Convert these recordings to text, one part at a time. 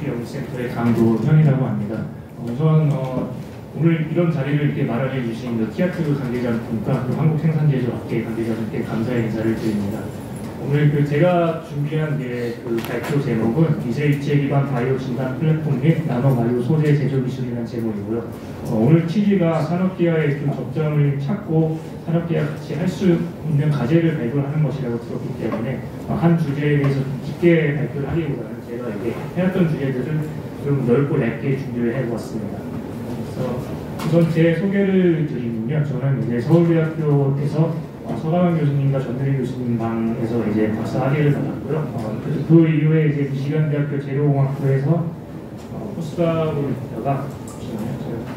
연구센터의 강도현이라고 합니다. 우선 오늘 이런 자리를 이렇게 마련해 주신 티아트 관계자분과 한국생산제조업계 관계자분께 감사의 인사를 드립니다. 오늘 제가 준비한 발표 제목은 미세입체 기반 바이오 진단 플랫폼 및 나노 바이오 소재 제조 기술이라는 제목이고요. 오늘 취지가 산업계와의 접점을 찾고 산업계와 같이 할 수 있는 과제를 발굴하는 것이라고 들었기 때문에 한 주제에 대해서 깊게 발표를 하기보다는 제가 이게 해왔던 주제들을 좀 넓고 얇게 준비를 해보았습니다. 그래서 우선 제 소개를 드리면요, 저는 이제 서울대학교에서 서가만 교수님과 전대리 교수님 방에서 이제 박사학위를 받았고요. 그 이후에 이제 미시간 대학교 재료공학부에서 포스닥으로 있다가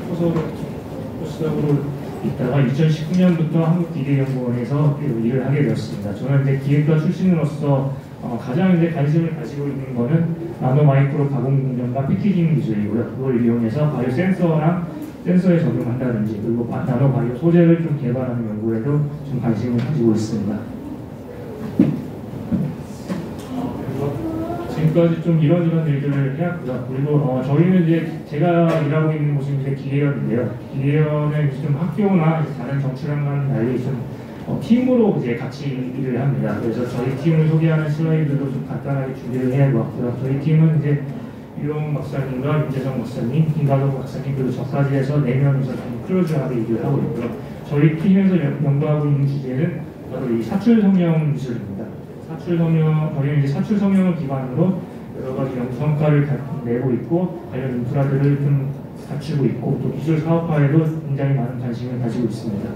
포스닥으로 있다가 2019년부터 한국기계연구원에서 일을 하게 되었습니다. 저는 이제 기획과 출신으로서 가장 이제 관심을 가지고 있는 거는 나노 마이크로 가공 공정과 패키징 기술이고요. 그걸 이용해서 바이오 센서에 적용한다든지 그리고 나노 바이오 소재를 좀 개발하는 연구에도 좀 관심을 가지고 있습니다. 지금까지 좀 이런 일들을 해왔고요. 그리고 저희는 이제 제가 일하고 있는 곳은 이제 기계연인데요. 기계연은 좀 학교나 다른 정출랑과는 달리 좀 팀으로 이제 같이 일을 합니다. 그래서 저희 팀을 소개하는 슬라이드도 좀 간단하게 준비를 해보았고요. 저희 팀은 이제 유용 박사님과 윤재성 박사님, 김가동 박사님, 그리고 저까지 해서 4명이서 클로즈하게 일을 하고 있고요. 저희 팀에서 연구하고 있는 주제는 바로 이 사출 성형 기술입니다. 저희는 이제 사출 성형을 기반으로 여러 가지 연구 성과를 내고 있고 관련 인프라들을 좀 갖추고 있고 또 기술 사업화에도 굉장히 많은 관심을 가지고 있습니다.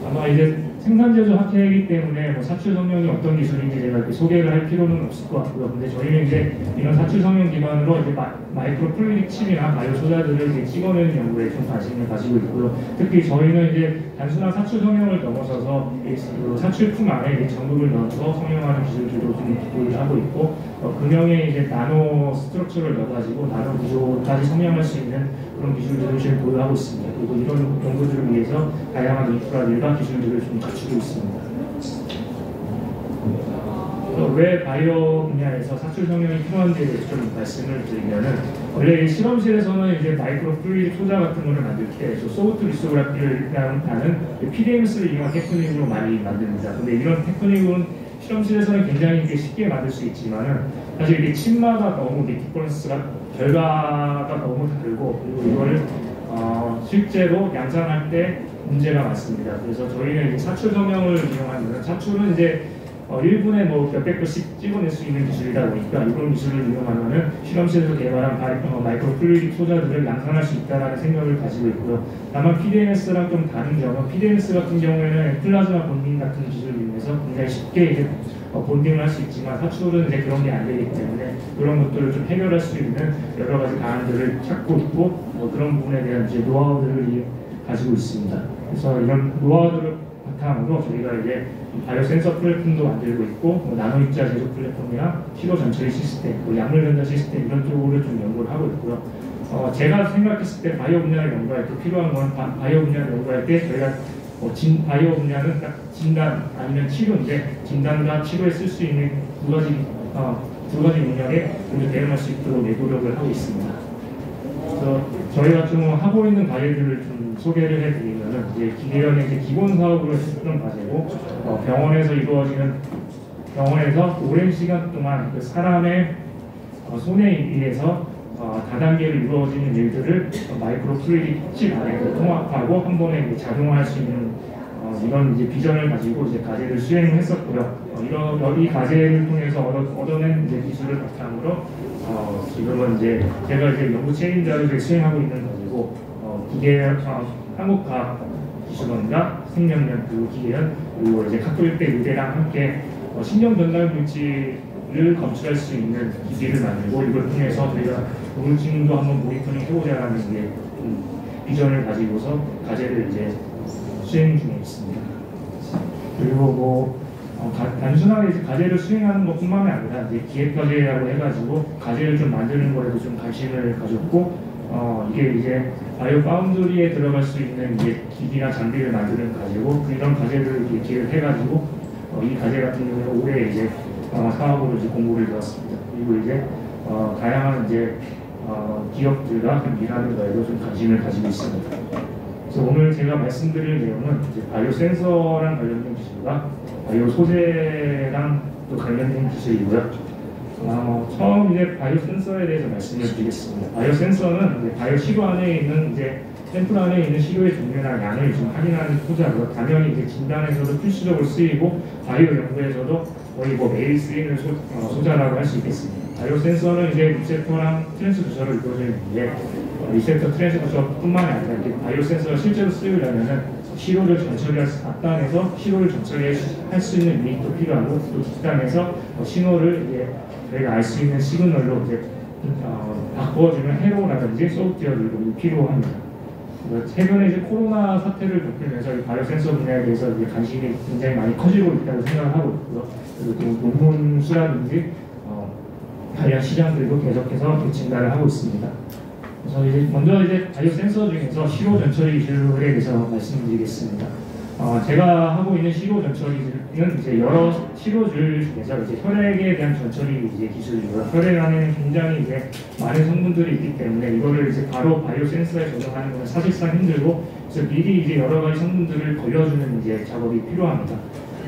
아마 이제 생산제조 학회이기 때문에 사출 성형이 어떤 기술인지 제가 이렇게 소개를 할 필요는 없을 것 같고요. 근데 저희는 이제 이런 사출 성형 기반으로 이제 마이크로 플루이딕 칩이나 바이오 소자들을 이제 찍어내는 연구에 좀 관심을 가지고 있고요. 특히 저희는 이제 단순한 사출 성형을 넘어서서 사출품 안에 전극을 넣어서 성형하는 기술들도 좀 보유를 하고 있고 금형에 이제 나노 스트럭처를 넣어가지고 나노 구조까지 성형할 수 있는 그런 기술들을 지금 보유하고 있습니다. 그리고 이런 연구들을 위해서 다양한 인프라들과 기술들을 좀 갖추고 있습니다. 왜 바이오 분야에서 사출 성형이 필요한지에 대해서 좀 말씀을 드리면은 원래 실험실에서는 이제 마이크로 플루이딕 소자 같은 거를 만들 때 소프트 리소그라피라는 PDMS를 이용한 테크닉으로 많이 만듭니다. 근데 이런 테크닉은 실험실에서는 굉장히 쉽게 만들 수 있지만은 사실 이게 칩마다 너무 리티퍼런스가 결과가 너무 다르고 그리고 이거를 실제로 양산할 때 문제가 많습니다. 그래서 저희는 이제 사출 성형을 이용하는 사출은 이제 1분에 몇백 개씩 찍어낼 수 있는 기술이다 보니까 이런 기술을 이용하면은 실험실에서 개발한 마이크로 플루이딕 소자들을 양산할 수 있다는 생각을 가지고 있고요. 다만 PDMS랑 좀 다른 점은 PDMS 같은 경우에는 플라즈마 본딩 같은 기술을 이용해서 굉장히 쉽게 이제 본딩을 할 수 있지만 사출은 이제 그런 게 안 되기 때문에 그런 것들을 좀 해결할 수 있는 여러 가지 방안들을 찾고 있고 그런 부분에 대한 이제 노하우들을 가지고 있습니다. 그래서 이런 노하우들을 바탕으로 저희가 이제 바이오 센서 플랫폼도 만들고 있고 나노 입자 제조 플랫폼이나 시로 전처리 시스템, 약물 전자 시스템 이런 쪽으로 좀 연구를 하고 있고요. 제가 생각했을 때 바이오 분야를 연구할 때 필요한 건 바이오 분야를 연구할 때 저희가 바이오 분야는 딱 진단 아니면 치료인데 진단과 치료에 쓸 수 있는 두 가지 능력에 모두 대응할 수 있도록 노력을 하고 있습니다. 그래서 저희가 좀 하고 있는 과제들을 좀 소개를 해드리면은 이제 기계연의 이제 기본 사업으로 했던 과제고 병원에서 오랜 시간 동안 그 사람의 손에 의해서 다단계로 이루어지는 일들을 마이크로 플루이딕 칩 안에 통합하고 한 번에 이제 작용할 수 있는 이런 이제 비전을 가지고 이제 과제를 수행을 했었고요. 이 과제를 통해서 얻어낸 이제 기술을 바탕으로 지금은 이제 제가 이제 연구 책임자를 수행하고 있는 거고 한국과학기술원과 생명연 그리고 기계연 그리고 이제 학교일대 의대랑 함께 신경 전달 물질을 검출할 수 있는 기기를 만들고 이걸 통해서 저희가 우울증도 한번 모니터링 해보자라는 이제 비전을 가지고서 과제를 이제 수행 중에 있습니다. 그리고 단순하게 이제 과제를 수행하는 것뿐만이 아니라 이제 기획 과제라고 해가지고 과제를 좀 만드는 거에도 좀 관심을 가졌고 이게 이제 바이오 파운드리에 들어갈 수 있는 이제 기기나 장비를 만드는 과제고 이런 과제를 이렇게 기획을 해가지고 이 과제 같은 경우는 올해 이제 사업으로 이제 공고를 넣었습니다. 그리고 이제 다양한 이제 기업들과 일하는 거에도 좀 관심을 가지고 있습니다. 그래서 오늘 제가 말씀드릴 내용은 이제 바이오 센서랑 관련된 기술과 바이오 소재랑 또 관련된 기술이고요. 처음 이제 바이오 센서에 대해서 말씀을 드리겠습니다. 바이오 센서는 이제 바이오 시료 안에 있는 이제 샘플 안에 있는 시료의 종류나 양을 좀 확인하는 소자로 당연히 이제 진단에서도 필수적으로 쓰이고 바이오 연구에서도 거의 뭐 매일 쓰이는 소자라고 할 수 있겠습니다. 바이오 센서는 이제 리셉터랑 트랜스두서로 이루어져 있는데 리셉터 트랜스두서뿐만 아니라 이제 바이오 센서가 실제로 쓰이려면은 시료를 전처리할 앞단에서 시료를 전처리할 수 있는 유닛도 필요하고 또 뒷단에서 신호를 이제 저희가 알 수 있는 시그널로 이제 바꿔주는 회로라든지 소프트웨어들도 필요합니다. 최근에 이제 코로나 사태를 겪으면서 이 바이오 센서 분야에 대해서 이제 관심이 굉장히 많이 커지고 있다고 생각을 하고 있고요. 그리고 또 논문 수라든지 관련 시장들도 계속해서 증가를 하고 있습니다. 그래서 이제 먼저 이제 바이오 센서 중에서 시료 전처리 기술에 대해서 말씀드리겠습니다. 제가 하고 있는 시료 전처리는 이제 여러 시료들 중에서 이제 혈액에 대한 전처리 이제 기술이고요. 혈액 안에는 굉장히 이제 많은 성분들이 있기 때문에 이거를 이제 바로 바이오 센서에 적용하는 것은 사실상 힘들고, 그래서 미리 이제 여러 가지 성분들을 걸려주는 이제 작업이 필요합니다.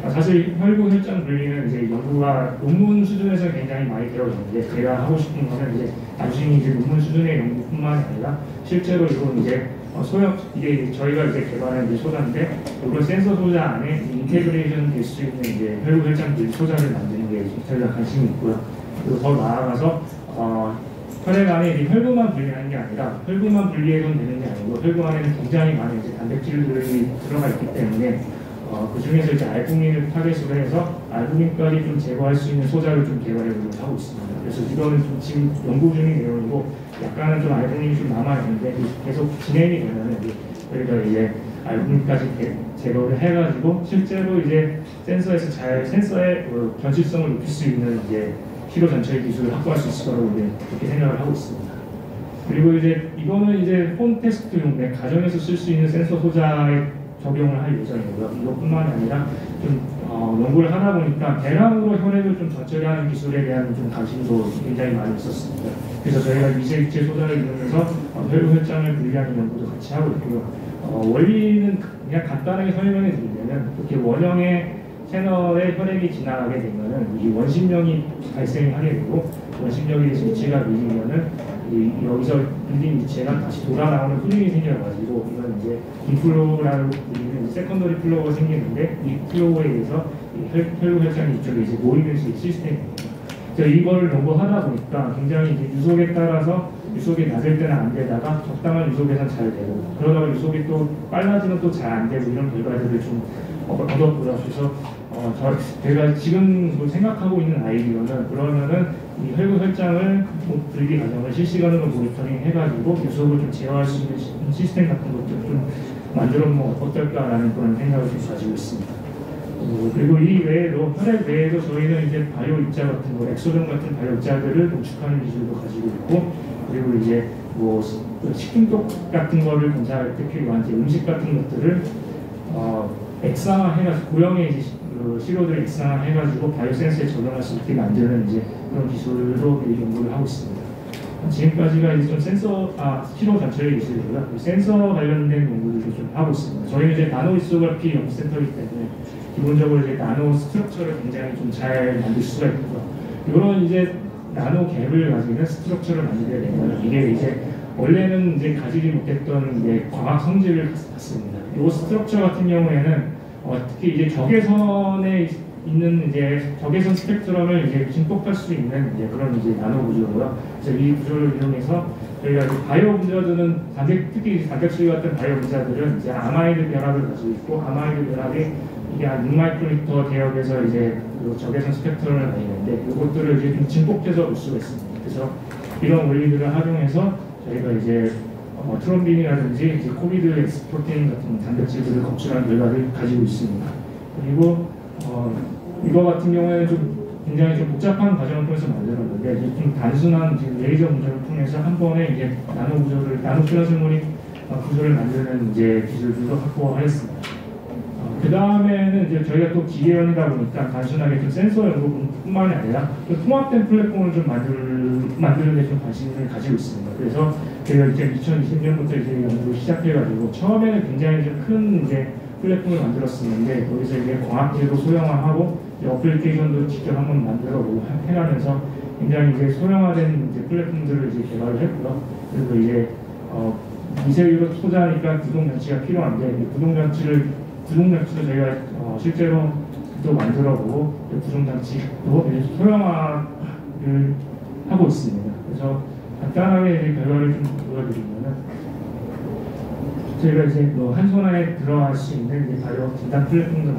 사실 혈구 혈장 분리는 이제 연구가 논문 수준에서 굉장히 많이 되어졌는데 제가 하고 싶은 거는 이제 단순히 이제 논문 수준의 연구뿐만이 아니라 실제로 이건 이제 이게 저희가 이제 개발한 이제 소자인데 이런 센서 소자 안에 인테그레이션 될 수 있는 이제 혈구 혈장 분리 소자를 만드는 게 저희가 관심이 있고요. 그리고 더 나아가서 혈액 안에 이제 혈구만 분리하는 게 아니라 혈구만 분리해서는 되는 게 아니고 혈구 안에는 굉장히 많은 이제 단백질들이 들어가 있기 때문에 그 중에서 이제 알부민을 타겟으로 해서 알부민까지 좀 제거할 수 있는 소자를 좀 개발해 보려고 하고 있습니다. 그래서 이거는 좀 지금 연구 중인 내용이고 약간은 좀 알부민이 좀 남아 있는데 계속 진행이 되면은 저희가 이제 알부민까지 제거를 해가지고 실제로 이제 센서에서 잘 센서의 견실성을 높일 수 있는 이제 시료 전처리 기술을 확보할 수 있을 거라고 그렇게 생각을 하고 있습니다. 그리고 이제 이거는 이제 홈 테스트용 가정에서 쓸 수 있는 센서 소자에 적용을 할 예정이고요. 이것뿐만 아니라 좀 연구를 하다 보니까 대량으로 혈액을 좀 전처리하는 기술에 대한 좀 관심도 굉장히 많이 있었습니다. 그래서 저희가 미세입체 소자를 이용해서 혈구 혈장을 분리하는 연구도 같이 하고 있고요. 원리는 그냥 간단하게 설명해 드리면은 이렇게 원형의 채널에 혈액이 지나가게 되면은 이 원심력이 발생하게 되고 원심력이 위치가 밀리면은 여기서 밀린 위치가 다시 돌아 나오는 플루이 생겨가지고 이건 이제 인플로우라고 불리는 세컨더리 플로우가 생기는데 이 플로우에 의해서 혈구 혈장이 이쪽에 이제 모이는 시스템입니다. 그래서 이걸 연구하다 보니까 굉장히 이제 유속에 따라서 유속이 낮을 때는 안 되다가 적당한 유속에선 잘 되고 그러다가 유속이 또 빨라지면 또 잘 안 되고 이런 결과들을 좀 얻었고요. 그래서 제가 지금 생각하고 있는 아이디어는 그러면은 이 혈구 혈장을 분리 과정을 실시간으로 모니터링 해가지고 유속을 좀 제어할 수 있는 시스템 같은 것도 좀 만들어보면 어떨까라는 그런 생각을 좀 가지고 있습니다. 그리고 이 외에도 혈액 외에도 저희는 이제 바이오 입자 같은 거, 엑소존 같은 바이오 입자들을 농축하는 기술도 가지고 있고, 그리고 이제 뭐 식중독 같은 거를 검사할 때 필요한 이제 음식 같은 것들을 액상화해가지고 고형의 이제 시료들을 액상화해가지고 바이오 센서에 적용할 수 있게 만드는 이제 그런 기술로 연구를 하고 있습니다. 지금까지가 이제 좀 시료 전처리 기술이고요. 센서 관련된 연구들도 좀 하고 있습니다. 저희는 이제 나노 리소그래피 연구센터이기 때문에 기본적으로 이제 나노 스트럭처를 굉장히 좀 잘 만들 수가 있고요. 이런 이제 나노 갭을 가지는 스트럭처를 만들게 되면 이게 이제 원래는 이제 가지지 못했던 이제 광학 성질을 갖습니다. 이 스트럭처 같은 경우에는 특히 이제 적외선에 있는 이제 적외선 스펙트럼을 이제 증폭할 수 있는 이제 그런 이제 나노 구조고요. 그래서 이 구조를 이용해서 저희가 이제 바이오 분자들은 특히 단백질 같은 바이오 분자들은 이제 아마이드 결합을 가지고 있고 아마이드 결합이 이게 한 6마이크로미터 대역에서 이제 그 적외선 스펙트럼을 가지는데 이것들을 이제 좀 증폭해서 볼 수가 있습니다. 그래서 이런 원리들을 활용해서 저희가 이제 트롬빈이라든지 이제 코비드 X 프로테인 같은 단백질들을 검출한 결과를 가지고 있습니다. 그리고 이거 같은 경우에는 좀 굉장히 좀 복잡한 과정을 통해서 만들었는데 좀 단순한 레이저 문제를 통해서 한 번에 이제 나노 구조를 나노 플라스몬이 구조를 만드는 이제 기술들도 확보하였습니다. 그 다음에는 이제 저희가 또 기계연이다 보니까 단순하게 좀 센서 연구뿐만이 아니라 좀 통합된 플랫폼을 좀 만드는 데 좀 관심을 가지고 있습니다. 그래서 저희가 이제 2020년부터 이제 연구를 시작해가지고 처음에는 굉장히 좀 큰 이제 플랫폼을 만들었었는데 거기서 이제 광학제도 소형화하고 이제 어플리케이션도 직접 한번 만들어보고 해가면서 굉장히 이제 소형화된 이제 플랫폼들을 이제 개발을 했고요. 그리고 이제 미세유로 소자니까 구동장치가 필요한데 구동장치를 저희가 실제로 또 만들어보고 구동장치도 소형화를 하고 있습니다. 그래서 간단하게 이제 결과를 좀 보여드리면은 저희가 이제 한 손안에 들어갈 수 있는 이제 바이오 진단 플랫폼도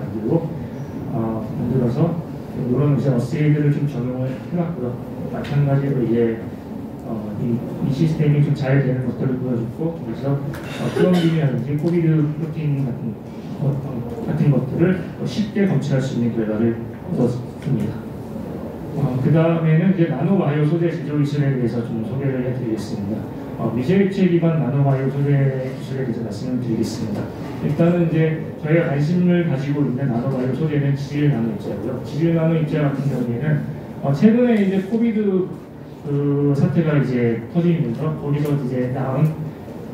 만들어서 이런 이제 어세이들을 좀 적용을 해봤고요. 마찬가지로 이제 이 시스템이 좀 잘 되는 것들을 보여줬고, 그래서 플럼빔이라든지 코비드 프로틴 같은 것들을 쉽게 검출할 수 있는 결과를 얻었습니다. 그 다음에는 이제 나노바이오 소재 제조 기술에 대해서 좀 소개를 해드리겠습니다. 미세일체 기반 나노바이오 소재 기술에 대해서 말씀을 드리겠습니다. 일단은 이제 저희가 관심을 가지고 있는 나노바이오 소재는 지질 나노 입자고요. 지질 나노 입자 같은 경우에는 최근에 이제 코비드 사태가 이제 터지면서 거기서 이제 나온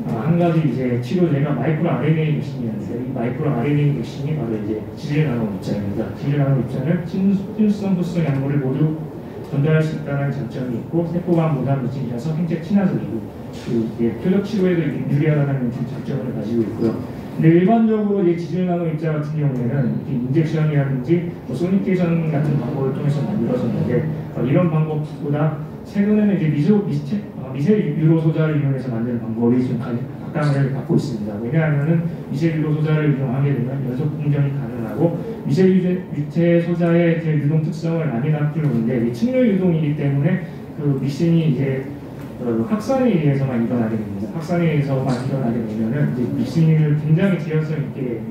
한 가지 이제 치료제가 마이크로 RNA 백신이었는데 이 마이크로 RNA 백신이 바로 이제 지질 나노 입자입니다. 지질 나노 입자는 친수성, 부성 약물을 모두 전달할 수 있다는 장점이 있고 세포간 무단 물질이라서 굉장히 친화적이고 표적 치료에도 유리하다는 장점을 가지고 있고요. 근데 일반적으로 이제 지질 나노 입자 같은 경우에는 인젝션이라든지 소니케이션 같은 방법을 통해서 만들어졌는데 이런 방법보다 최근에는 이제 미세 유로 소자를 이용해서 만드는 방법이 좀 각광을 받고 있습니다. 왜냐하면은 미세 유로 소자를 이용하게 되면 연속 공정이 가능하고 미세 유체 소자의 유동 특성을 많이 담고 있는데 측류 유동이기 때문에 그 미신이 이제 확산에 의해서만 일어나게 됩니다. 확산에 의해서만 일어나게 되면은 이제 미신을 굉장히 제한성 있게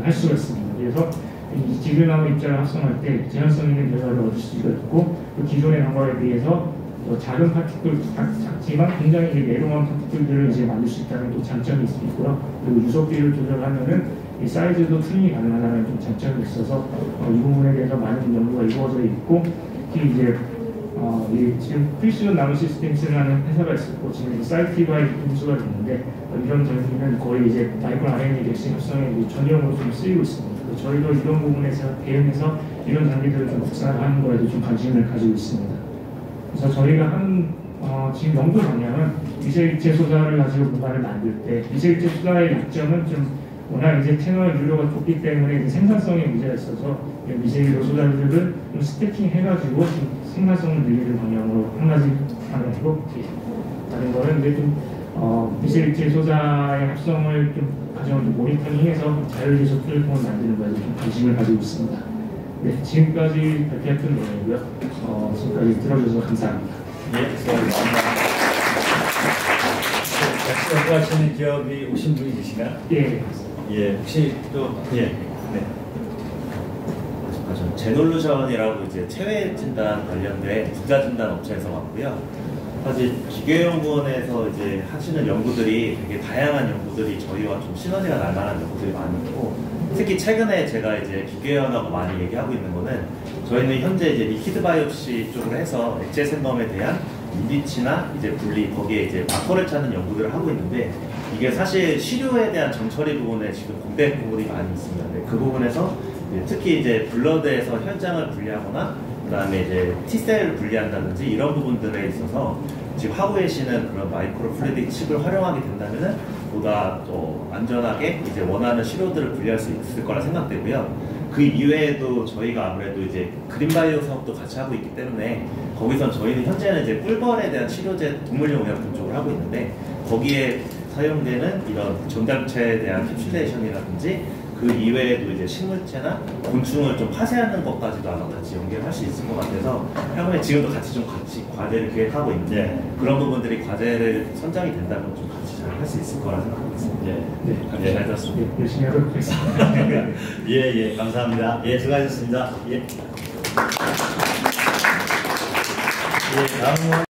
할 수가 있습니다. 그래서 이 지질나노 입자를 합성할 때 제한성 있는 결과를 얻을 수가 있고 그 기존의 방법에 비해서 작은 파티클, 작지만 굉장히 내롱한 파티클들을 이제 만들 수 있다는 또 장점이 있고요. 그리고 유속비를 조절하면은 이 사이즈도 튜닝이 가능하다는 좀 장점이 있어서 이 부분에 대해서 많은 연구가 이루어져 있고 특히 이제 지금 프리시전 나노 시스템스라는 회사가 있었고 지금 사이티바이 인수가 됐는데 이런 전기는 거의 이제 마이크로 RNA 백신 합성에 전용으로 좀 쓰이고 있습니다. 저희도 이런 부분에서 대응해서 이런 장비들을 좀 국산화하는 거에도 좀 관심을 가지고 있습니다. 그래서 저희가 지금 연구 방향은 미세일체 소자를 가지고 뭔가를 만들 때 미세일체 소자의 약점은 좀 워낙 이제 채널 유료가 좁기 때문에 생산성에 문제가 있어서 미세유로 소자들을 좀 스태킹 해가지고 좀 생산성을 늘리는 방향으로 한 가지 방향이고 다른 거는 이제 좀 미세일체 소자의 합성을 좀 가정을 모니터링해서 자율제조 플랫폼을 만드는 거에 좀 관심을 가지고 있습니다. 네, 지금까지 발표했던 내용이고요. 지금까지 들어주셔서 감사합니다. 예, 수고하셨습니다. 같이 연구하시는 기업이 오신 분이 계시나요? 예. 예, 혹시 또 예, 네. 제놀루션이라고 이제 체외 진단 관련된 부자 진단 업체에서 왔고요. 사실 기계연구원에서 이제 하시는 연구들이 되게 다양한 연구들이 저희와 좀 시너지가 날 만한 연구들이 많이 있고, 특히 최근에 제가 이제 기계연하고 많이 얘기하고 있는 거는 저희는 현재 이제 리퀴드 바이옵시 쪽으로 해서 액체 생검에 대한 인디치나 이제 분리 거기에 이제 마커를 찾는 연구들을 하고 있는데 이게 사실 시료에 대한 정처리 부분에 지금 공백 부분이 많이 있습니다. 그 부분에서 특히 이제 블러드에서 혈장을 분리하거나 그 다음에 이제 T셀을 분리한다든지 이런 부분들에 있어서 지금 하고 계시는 그런 마이크로 플루이딕 칩을 활용하게 된다면은 보다 더 안전하게 이제 원하는 시료들을 분리할 수 있을 거라 생각되고요. 그 이외에도 저희가 아무래도 이제 그린바이오 사업도 같이 하고 있기 때문에 거기서 저희는 현재는 이제 꿀벌에 대한 치료제 동물용 의약품 쪽을 하고 있는데 거기에 사용되는 이런 전달체에 대한 캡슐레이션이라든지 그 이외에도 이제 식물체나 곤충을 좀 파쇄하는 것까지도 아마 같이 연결할 수 있을 것 같아서 향후에 지금도 같이 과제를 기획하고 있는데 그런 부분들이 과제를 선정이 된다면 좀 같이 잘 할 수 있을 거라 생각하고 있습니다. 네, 잘 들었습니다. 열심히 하도록 하겠습니다. 예, 감사합니다. 예, 수고하셨습니다. 예. 예, 다음은